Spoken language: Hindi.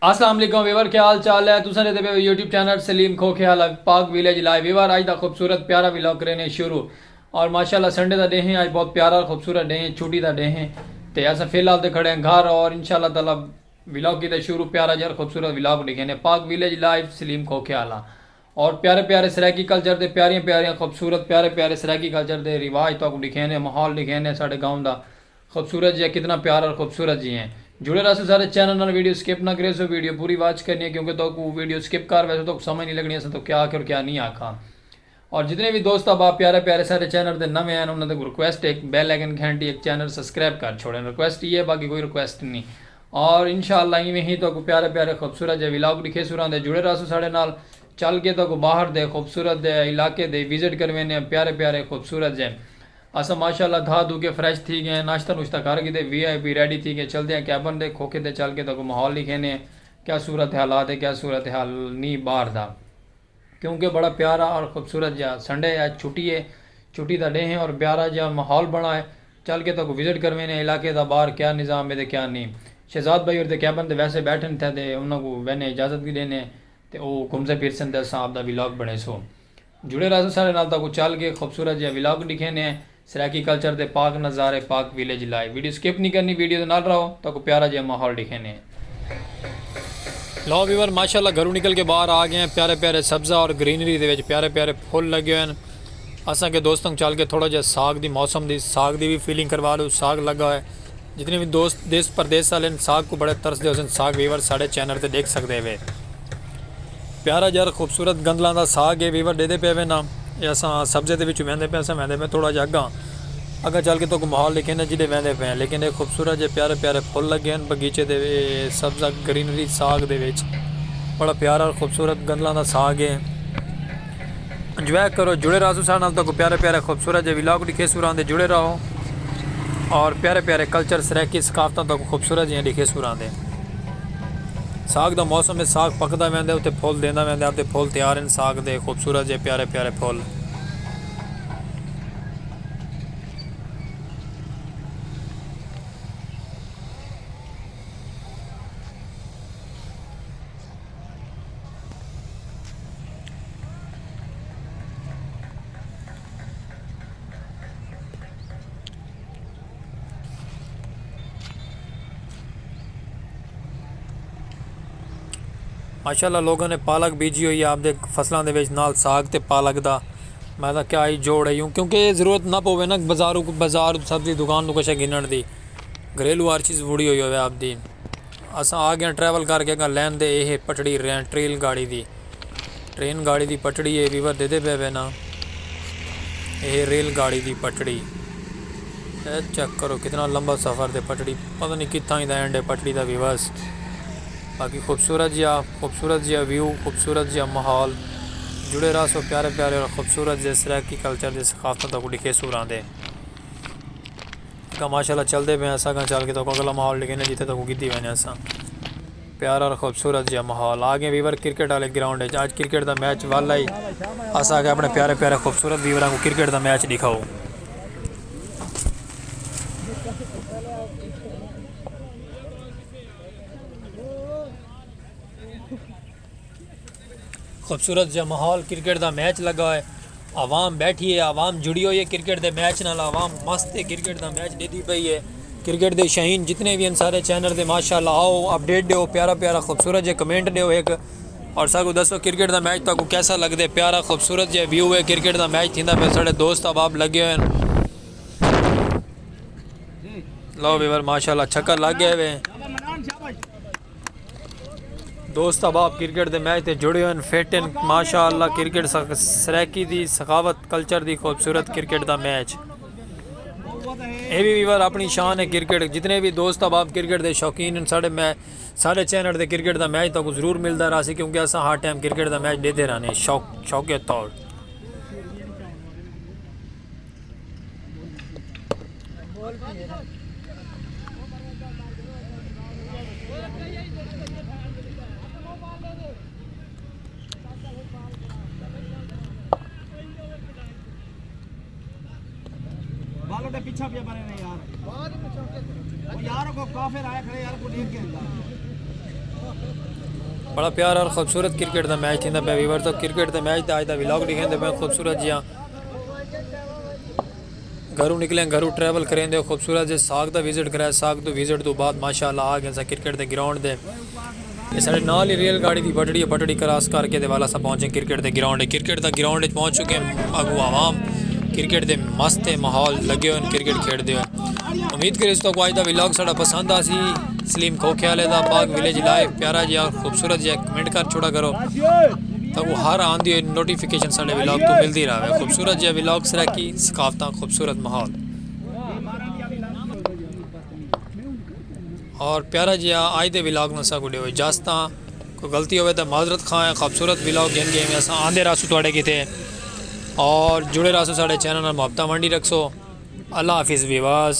अस्सलाम वालेकुम वीवर, क्या हाल चाल है। तुसा ने यूट्यूब चैनल सलीम खोखेहाल पाक विलेज लाइव वीवर अज का खूबसूरत प्यारा व्लॉग करने शुरू। और माशाल्लाह संडे का डे है, आज बहुत प्यारा खूबसूरत डे है, छुट्टी का डे है। तो अस फिलहाल तो खड़े हैं घर और इंशाल्लाह ताला व्लॉग की शुरू प्यारा जर खूबसूरत व्लॉग लिखे ने पाक विलेज लाइव सलीम खोखेहाल। और प्यारे प्यारे सराकी कल्चर के प्यारियां प्यारियां खूबसूरत प्यारे प्यारे सराकी कल्चर के रिवाज तो लिखे ने, माहौल लिखे ने साढ़े गाँव का खूबसूरत जी है, कितना प्यारा और खूबसूरत जी हैं। जुड़े रहो सारे चैनल नाल, वीडियो स्किप ना करे, सो वीडियो पूरी वॉच करनी है क्योंकि तो वीडियो स्किप कर वैसे तो समझ नहीं लगनी है तो क्या आखे और क्या नहीं आखा। और जितने भी दोस्त अब आप प्यारे प्यारे सारे चैनल के नवे हैं उन्होंने रिक्वेस्ट एक बेल आइकन घंटी एक चैनल सब्सक्राइब कर छोड़े, रिक्वेस्ट ये है, बाकी कोई रिक्वेस्ट नहीं। और इंशाल्लाह इवें ही तो प्यारे प्यारे खूबसूरत जो व्लॉग लिखे सुरां दे जुड़े रहो साढ़े नाल, चल के तो बाहर दे खूबसूरत दे इलाके दे विजिट करवेने प्यारे प्यारे खूबसूरत जे अस माशाल्लाह धा धू के फ्रेश थी गए, नाश्ता नुश्ता कर गए, VIP रेडी थी गए, चलते हैं कैबन दे खोखे दे चल के तो माहौल लिखे ने क्या सूरत हालात है, क्या सूरत हाल नहीं बाहर था क्योंकि बड़ा प्यारा और खूबसूरत जा संडे है, छुट्टी है, छुट्टी का डे है और प्यारा जा माहौल बना है। चल के तो विजिट करवे ने इलाके का बाहर क्या निज़ाम है क्या नहीं। शहजाद भाई और कैबन दे वैसे बैठे थे तो उन्होंने वहने इजाज़त भी देने तो वो घूमते फिरसन तो साहब का व्लॉग बने सो जुड़े रहो सारे नाल तक चल के खूबसूरत जो व्लॉग लिखे ने सराकी कल्चर के पाक नज़ारे पाक विलेज लाइव। वीडियो स्किप नहीं करनी, वीडियो नाल रहो तो प्यारा जो माहौल दिखे ने। लो व्यूअर माशाल्लाह घरों निकल के बाहर आ गए हैं, प्यारे प्यारे सब्ज़ा और ग्रीनरी के प्यारे प्यारे फुल लगे हुए हैं। असा के दोस्तों चल के थोड़ा जहा साग की मौसम की साग की भी फीलिंग करवा लो, साग लगा है। जितने भी दोस्त देश प्रदेश वाले साग को बड़े तरसते हो साग व्यूअर साढ़े चैनल पर देख सकते वे। प्यारा जर खूबसूरत गंदलों का साग है व्यूअर देते पे वे ना असा सब्जे के वहदे पे अस वहदे पे थोड़ा जहा अगा अगर चल के तो माहौल लिखे ने जिले वहदे पे हैं, लेकिन ये खूबसूरत जो प्यारे प्यारे फुल लगे हैं बगीचे के सब्जा ग्रीनरी साग दे बड़ा प्यारा और खूबसूरत गंदलों का साग है। इंजॉय करो, जुड़े रहो सारे नाल तो प्यारे प्यारे खूबसूरत जो व्लॉग लिखे सुरां दे जुड़े रहो और प्यारे प्यारे कल्चर सराकी सकाफत तो खूबसूरत जी लिखे सुरां दे। साग का मौसम है, साग पकता वह उत्ते फुल देना वह आपके फुल तैयार हैं साग दे खूबसूरत जे प्यारे प्यारे फुल। माशाल्लाह लोगों ने पालक बीजी हुई है आपके फसलों के नाल साग तो पालक का मैं तो क्या ही जोड़ है यूँ क्योंकि जरूरत ना पवे ना बाजार सब्जी दुकान को कुछ गिनण की, घरेलू हर चीज़ बुड़ी हुई हो आपकी। अस आ गए ट्रैवल करके अगर लैन दे ये पटड़ी ट्रेन गाड़ी की पटड़ी है वीवर दे पे वे ना ये रेल गाड़ी की पटड़ी चेक करो कितना लंबा सफ़र दे पटड़ी पता नहीं कितना ही एंड है पटड़ी का वीवर्स। बाकी खूबसूरत जिया व्यू खूबसूरत जिया माहौल जुड़े रहा सो प्यारे प्यारे और खूबसूरत जे सराकी कल्चर के सकाफत को लिखे सूरां दे माशाल्लाह चलते पे असा चल के तो अगला माहौल लिखे जिते तक गिद्दी वने असा प्यारा और खूबसूरत जिहा माहौल। आगे वीवर क्रिकेट वाले ग्राउंड है, आज क्रिकेट का मैच वाला ही अस आगे अपने प्यारे प्यारे खूबसूरत वीवर को क्रिकेट का मैच दिखाओ। खूबसूरत जहा माहौल क्रिकेट का मैच लगा है, आवाम बैठी है, आवाम जुड़ी हुई है क्रिकेट के मैच नाल, आवाम मस्त है क्रिकेट का मैच देती पई है। क्रिकेट के शहीन जितने भी हैं सारे चैनल के माशाल्लाह आओ अपडेट दो, प्यारा प्यारा खूबसूरत जो कमेंट दो एक और सागो दसो क्रिकेट का मैच तो कैसा लगता है। प्यारा खूबसूरत जो व्यू है क्रिकेट का मैच थी पे साढ़े दोस्त अब लगे हुए हैं। लो वीवर माशाल्लाह छक्कर लग गए हुए दोस्त अब आप क्रिकेट के मैच से जुड़े हुए फिट हैं माशाल्लाह। क्रिकेट सराकी की सखावत कल्चर की खूबसूरत क्रिकेट का मैच ये भी वीवर अपनी शान है। क्रिकेट जितने भी दोस्त अब आप क्रिकेट के शौकीन हैं साढ़े चैनल से क्रिकेट का मैच तो जरूर मिलता रहा क्योंकि अस हर टाइम क्रिकेट का मैच देते रहने शौक तौर। बालों के पीछा भी बने नहीं यार, वो यार को काफिर आया खड़े यार को देख के बड़ा प्यारा और खूबसूरत क्रिकेट का मैच थी पे वीवर तो क्रिकेट के मैच का अज का व्लॉग दिखेंदे पे खूबसूरत जिहा घरों निकले घरों ट्रैवल करें खूबसूरत जे साग का विजिट कराया साग तो विजिट तो बाद माशाल्लाह आ गए क्रिकेट के ग्राउंड दे ये साढ़े नाल ही रेल गाड़ी की पटड़ी पटड़ी क्रॉस करके वाला सा पहुंचे क्रिकेट के ग्राउंड पहुंच चुके हैं अगू आवाम क्रिकेट के मस्त माहौल लगे हुए क्रिकेट खेलते हुए उम्मीद करें इस तो अज का व्लॉग साड़ा पसंद आ सी सलीम खोखेवाले का पाक विलेज लाइव प्यारा जिहा खूबसूरत जिहा कमेंट कर छोड़ा करो तो वो हर आंदी हुई नोटिफिकेशन साढ़े व्लॉग तो मिलती रहे खूबसूरत जिहा व्लॉग्स रखी सकाफत खूबसूरत माहौल और प्यारा जिहा अज के व्लॉग में असा गुड़े हुए इजाजत कोई गलती हो तो माजरत खाएं खूबसूरत व्लॉग गिन गए अस आंदे रासू थोड़े किते और जुड़े रासू साढ़े चैनल मोहब्बत मंडी रखसो अल्लाह हाफिज़ विवास।